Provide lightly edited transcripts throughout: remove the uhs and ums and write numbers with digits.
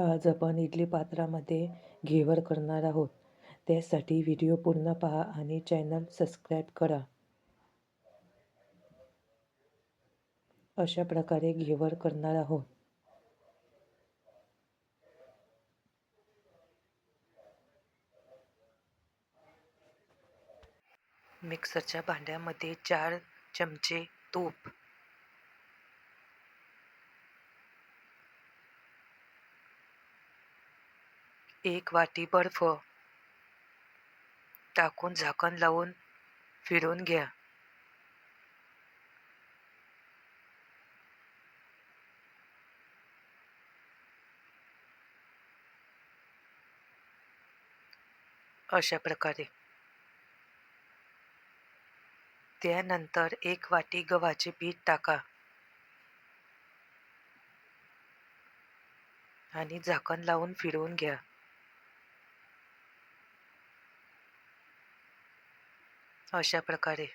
आज आपण इडली पात्रामध्ये घेवर करणार आहोत. त्यासाठी व्हिडिओ पूर्ण पहा आणि चॅनल सबस्क्राईब करा. अशा प्रकारे घेवर करणार आहोत. मिक्सरच्या भांड्यामध्ये 4 चमचे तूप, 1 वाटी बर्फ टाकून झाकण लावून फिरवून घ्या. अशा प्रकारे. त्यानंतर 1 वाटी गव्हाचे पीठ टाका आणि झाकण लावून फिरवून घ्या. अशा प्रकारे.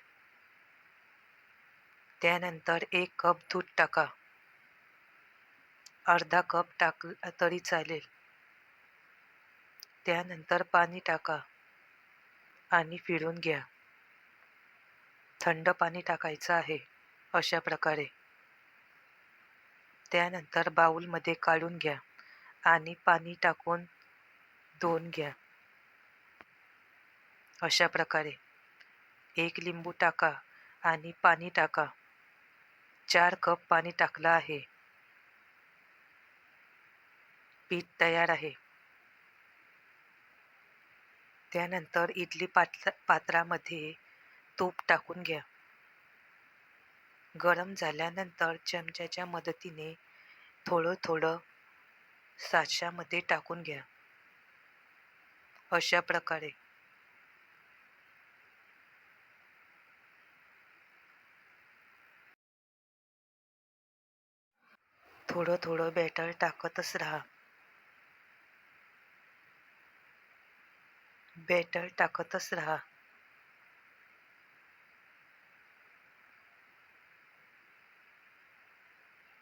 त्यानंतर 1 कप दूध टाका. अर्धा कप टाकला तरी चालेल. त्यानंतर पाणी टाका आणि फिरवून घ्या. थंड पाणी टाकायचं आहे. अशा प्रकारे. त्यानंतर बाउलमध्ये काढून घ्या आणि पाणी टाकून धुवून घ्या. अशा प्रकारे. 1 लिंबू टाका आणि पाणी टाका. 4 कप पाणी टाकलं आहे. पीठ तयार आहे. त्यानंतर इडली पात्रामध्ये तूप टाकून घ्या. गरम झाल्यानंतर चमच्याच्या मदतीने थोडं थोडं साच्यामध्ये टाकून घ्या. अशा प्रकारे. थोडं थोडं बॅटर टाकतच राहा. बॅटर टाकतच राहा.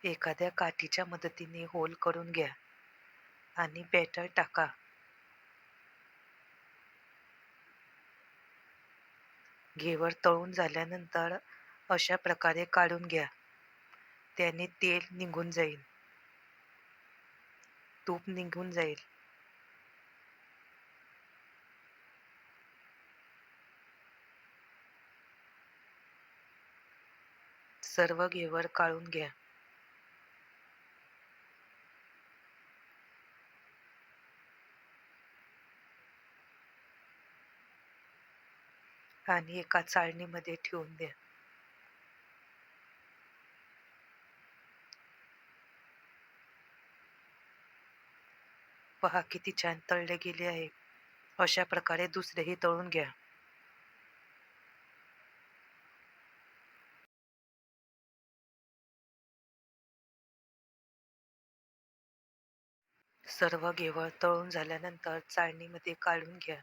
एखाद्या काठीच्या मदतीने होल करून घ्या आणि बॅटर टाका. घेवर तळून झाल्यानंतर अशा प्रकारे काढून घ्या. त्याने तेल निघून जाईल. तूप निघून जाईल. सर्व घेवर काढून घ्या. आणि एका चाळणीमध्ये ठेवून द्या. पहा किती छान तळले गेले आहे. अशा प्रकारे दुसरेही तळून घ्या. सर्व घेवर तळून झाल्यानंतर चाळणीमध्ये काढून घ्या.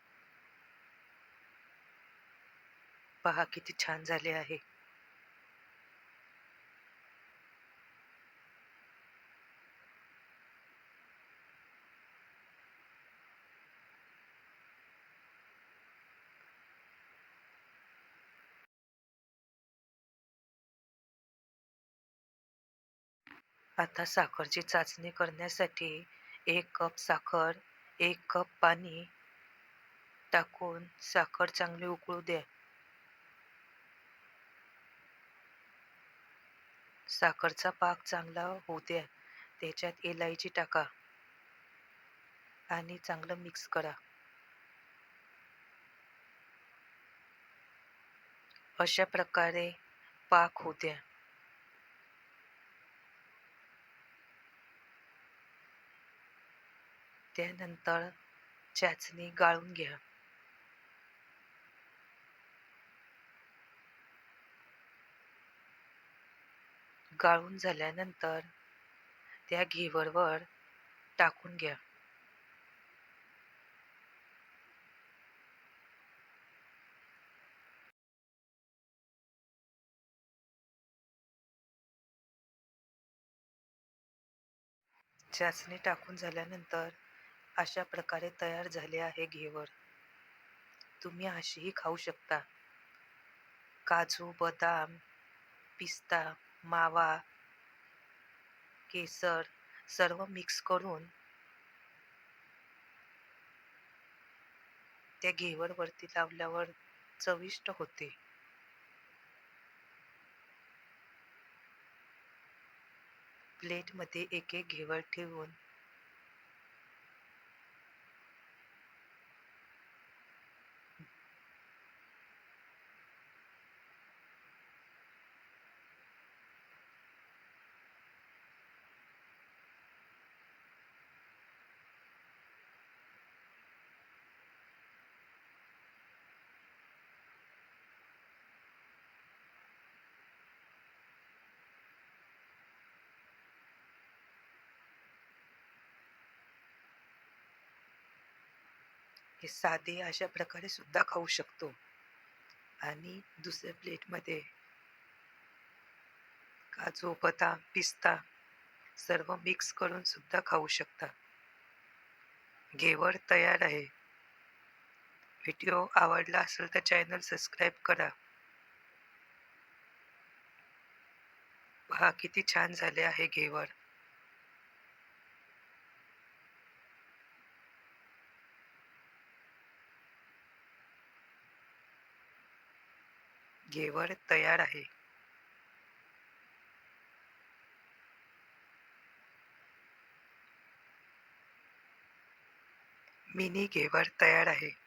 पहा किती छान झाले आहे. आता साखरची चाचणी करण्यासाठी 1 कप साखर, 1 कप पाणी टाकून साखर चांगली उकळू द्या. साखरचा पाक चांगला होऊ द्या. त्याच्यात इलायची टाका आणि चांगलं मिक्स करा. अशा प्रकारे पाक होऊ द्या. त्यानंतर चाचणी गाळून घ्या. गाळून झाल्यानंतर त्या घेवरवर टाकून घ्या. चाचणी टाकून झाल्यानंतर अशा प्रकारे तयार झाले आहे घेवर. तुम्ही अशीही खाऊ शकता. काजू, बदाम, पिस्ता, मावा, केसर सर्व मिक्स करून त्या घेवर वरती लावल्यावर चविष्ट होते. प्लेटमध्ये एक एक घेवर ठेवून हे साधे अशा प्रकारे सुद्धा खाऊ शकतो. आणि दुसऱ्या प्लेटमध्ये काजू, बदाम, पिस्ता सर्व मिक्स करून सुद्धा खाऊ शकता. घेवर तयार आहे. व्हिडिओ आवडला असेल तर चॅनल सबस्क्राईब करा. पहा किती छान झाले आहे घेवर. घेवर तयार आहे. मिनी घेवर तयार आहे.